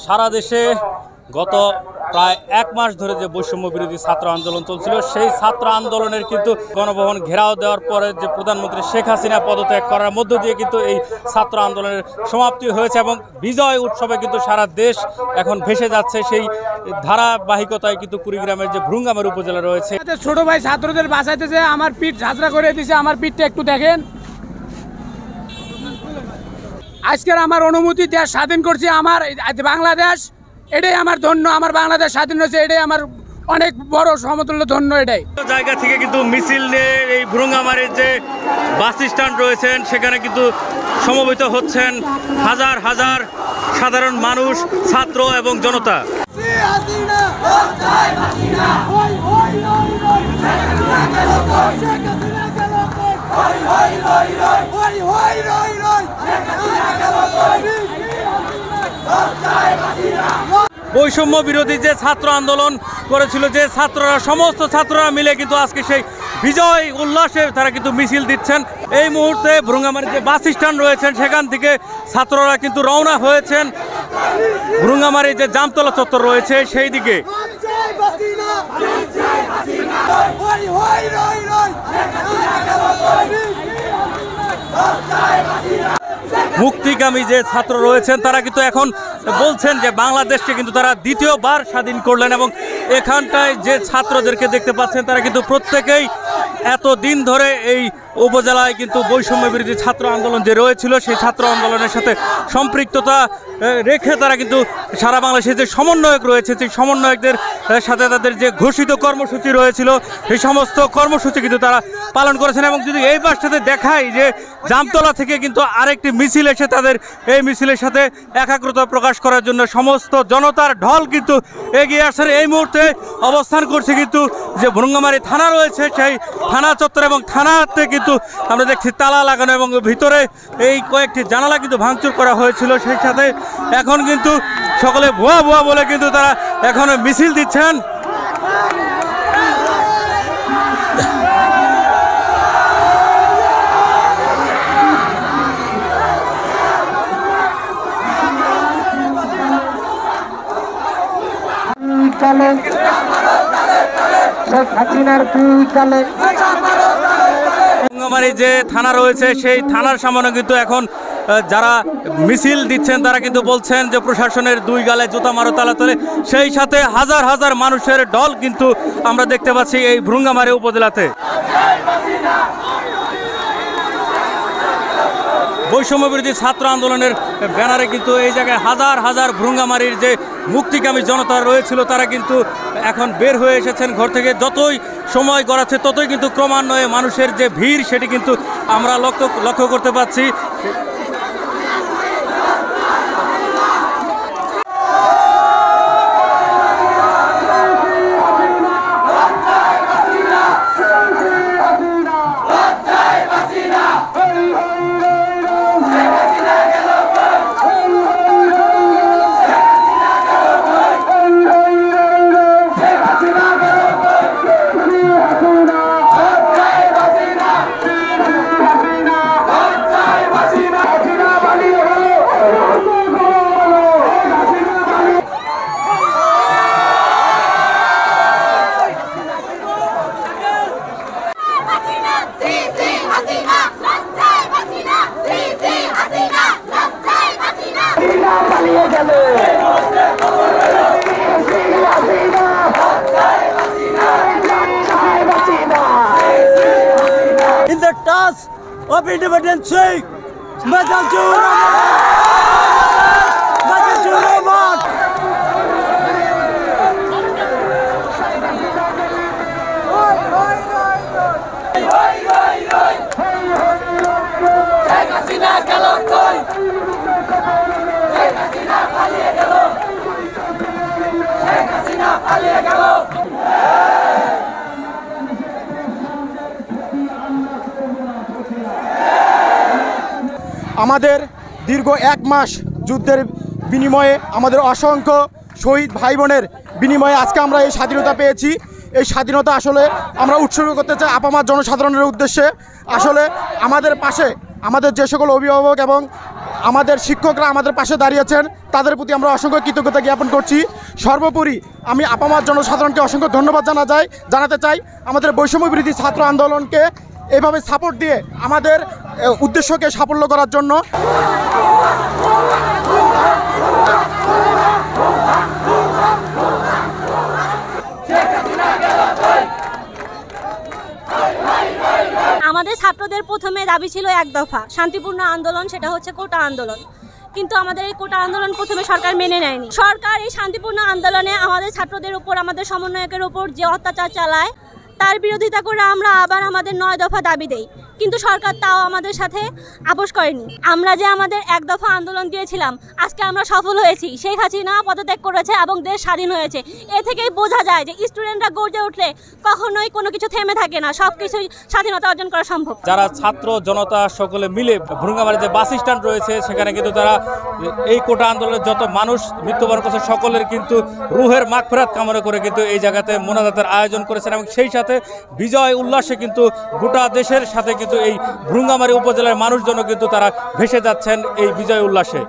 সারা দেশে গত প্রায় এক মাস ধরে যে বৈষম্য বিরোধী ছাত্র আন্দোলন চলছিল, সেই ছাত্র আন্দোলনের কিন্তু গণভবন ঘেরাও দেওয়ার পরে যে প্রধানমন্ত্রী শেখ হাসিনা পদত্যাগ করার মধ্য দিয়ে কিন্তু এই ছাত্র আন্দোলনের সমাপ্তি হয়েছে এবং বিজয় উৎসবে কিন্তু সারা দেশ এখন ভেসে যাচ্ছে। সেই ধারাবাহিকতায় কিন্তু কুড়িগ্রামের যে ভ্রুঙ্গামারী উপজেলা রয়েছে, ছোট ভাই ছাত্রদের বাঁচাইতেছে, আমার পিঠ ঝাঁঝরা করে দিয়েছে। আমার পিঠটা একটু দেখেন। আজকের আমার অনুমতি দেশ স্বাধীন করছে আমার বাংলাদেশ, এটাই আমার ধন্য। আমার বাংলাদেশ স্বাধীন হয়েছে, এটাই আমার অনেক বড় সমতুল্য ধন্য। এটাই জায়গা থেকে কিন্তু মিছিল নিয়ে এই ভ্রুঙ্গামারীর যে বাস স্ট্যান্ড রয়েছেন সেখানে কিন্তু সমবেত হচ্ছেন হাজার হাজার সাধারণ মানুষ, ছাত্র এবং জনতা। বৈষম্য বিরোধী যে ছাত্র আন্দোলন করেছিল যে ছাত্ররা, সমস্ত ছাত্ররা মিলে কিন্তু আজকে সেই বিজয় উল্লাসে তারা কিন্তু মিছিল দিচ্ছেন। এই মুহূর্তে ভ্রুঙ্গামারীর যে বাস স্ট্যান্ড রয়েছেন সেখান থেকে ছাত্ররা কিন্তু রওনা হয়েছেন ভ্রুঙ্গামারীর যে জামতলা চত্বর রয়েছে সেই দিকে। মুক্তিকামী যে ছাত্র রয়েছেন তারা কিন্তু এখন বলছেন যে বাংলাদেশকে কিন্তু তারা দ্বিতীয়বার স্বাধীন করলেন এবং এখানটায় যে ছাত্রদেরকে দেখতে পাচ্ছেন তারা কিন্তু প্রত্যেকেই এত দিন ধরে এই উপজেলায় কিন্তু বৈষম্য বিরোধী ছাত্র আন্দোলন যে রয়েছিল সেই ছাত্র আন্দোলনের সাথে সম্পৃক্ততা রেখে তারা কিন্তু সারা বাংলাদেশে যে সমন্বয়ক রয়েছে সেই সমন্বয়কদের সাথে তাদের যে ঘোষিত কর্মসূচি রয়েছিল সেই সমস্ত কর্মসূচি কিন্তু তারা পালন করেছেন। এবং যদি এই পাশটাতে দেখাই যে জামতলা থেকে কিন্তু আরেকটি মিছিল এসে তাদের এই মিছিলের সাথে একাগ্রতা প্রকাশ করার জন্য সমস্ত জনতার ঢল কিন্তু এগিয়ে আসছেন। এই মুহূর্তে অবস্থান করছে কিন্তু যে ভ্রুঙ্গামারী থানা রয়েছে সেই থানা চত্বর এবং থানাতে কিন্তু আমরা দেখছি তালা লাগানো এবং ভিতরে এই কয়েকটি জানালা কিন্তু ভাঙচুর করা হয়েছিল। সেই সাথে এখন কিন্তু সকলে ভুয়া ভুয়া বলে কিন্তু তারা এখন মিছিল দিচ্ছেন। ভ্রুঙ্গামারী যে থানা রয়েছে সেই থানার সামনে কিন্তু এখন যারা মিছিল দিচ্ছেন তারা কিন্তু বলছেন যে প্রশাসনের দুই গালে জুতা মারো তালা তলে। সেই সাথে হাজার হাজার মানুষের ঢল কিন্তু আমরা দেখতে পাচ্ছি এই ভ্রুঙ্গামারী উপজেলাতে। বৈষম্য বিরোধী ছাত্র আন্দোলনের ব্যানারে কিন্তু এই জায়গায় হাজার হাজার ভ্রুঙ্গামারীর যে মুক্তিকামী জনতা রয়েছিল তারা কিন্তু এখন বের হয়ে এসেছেন ঘর থেকে। যতই সময় গড়াচ্ছে ততই কিন্তু ক্রমান্বয়ে মানুষের যে ভিড় সেটি কিন্তু আমরা লক্ষ্য করতে পারছি। In the task of independence, Major Rahman. আমাদের দীর্ঘ এক মাস যুদ্ধের বিনিময়ে আমাদের অসংখ্য শহীদ ভাই বোনের বিনিময়ে আজকে আমরা এই স্বাধীনতা পেয়েছি। এই স্বাধীনতা আসলে আমরা উৎসর্গ করতে চাই আপামার জনসাধারণের উদ্দেশ্যে। আসলে আমাদের পাশে আমাদের যে সকল অভিভাবক এবং আমাদের শিক্ষকরা আমাদের পাশে দাঁড়িয়েছেন তাদের প্রতি আমরা অসংখ্য কৃতজ্ঞতা জ্ঞাপন করছি। সর্বোপরি আমি আপামর জনসাধারণকে অসংখ্য ধন্যবাদ জানাতে চাই আমাদের বৈষম্য বিরোধী ছাত্র আন্দোলনকে এভাবে সাপোর্ট দিয়ে আমাদের উদ্দেশ্যকে সাফল্য করার জন্য। আমাদের ছাত্রদের প্রথমে দাবি ছিল এক দফা শান্তিপূর্ণ আন্দোলন, সেটা হচ্ছে কোটা আন্দোলন। কিন্তু আমাদের এই কোটা আন্দোলন প্রথমে সরকার মেনে নেয়নি। সরকার এই শান্তিপূর্ণ আন্দোলনে আমাদের ছাত্রদের উপর, আমাদের সমন্বয়কের উপর যে অত্যাচার চালায় তার বিরোধিতা করে আমরা আবার আমাদের 9 দফা দাবি দেই, কিন্তু সরকার তাও আমাদের সাথে আপোষ করেনি। আমরা যে আমাদের এক দফা আন্দোলন দিয়েছিলাম, আজকে আমরা সফল হয়েছি। শেখ হাসিনা পদত্যাগ করেছে এবং দেশ স্বাধীন হয়েছে। এ থেকেই বোঝা যায় যে স্টুডেন্টরা গর্জে উঠলে কখনোই কোনো কিছু থেমে থাকে না, সব কিছুই স্বাধীনতা অর্জন করা সম্ভব। যারা ছাত্র জনতা সকলে মিলে ভুরুঙ্গামারী যে বাস স্ট্যান্ড রয়েছে সেখানে কিন্তু তারা এই কোটা আন্দোলনের যত মানুষ মৃত্যুবরণ করেছে সকলের কিন্তু রুহের মাগফিরাত কামনা করে কিন্তু এই জায়গাতে মোনাজাতের আয়োজন করেছেন এবং সেই সাথে বিজয় উল্লাসে কিন্তু গোটা দেশের সাথে কিন্তু এই ভুরুঙ্গামারী উপজেলার মানুষজন কিন্তু তারা ভেসে যাচ্ছেন এই বিজয় উল্লাসে।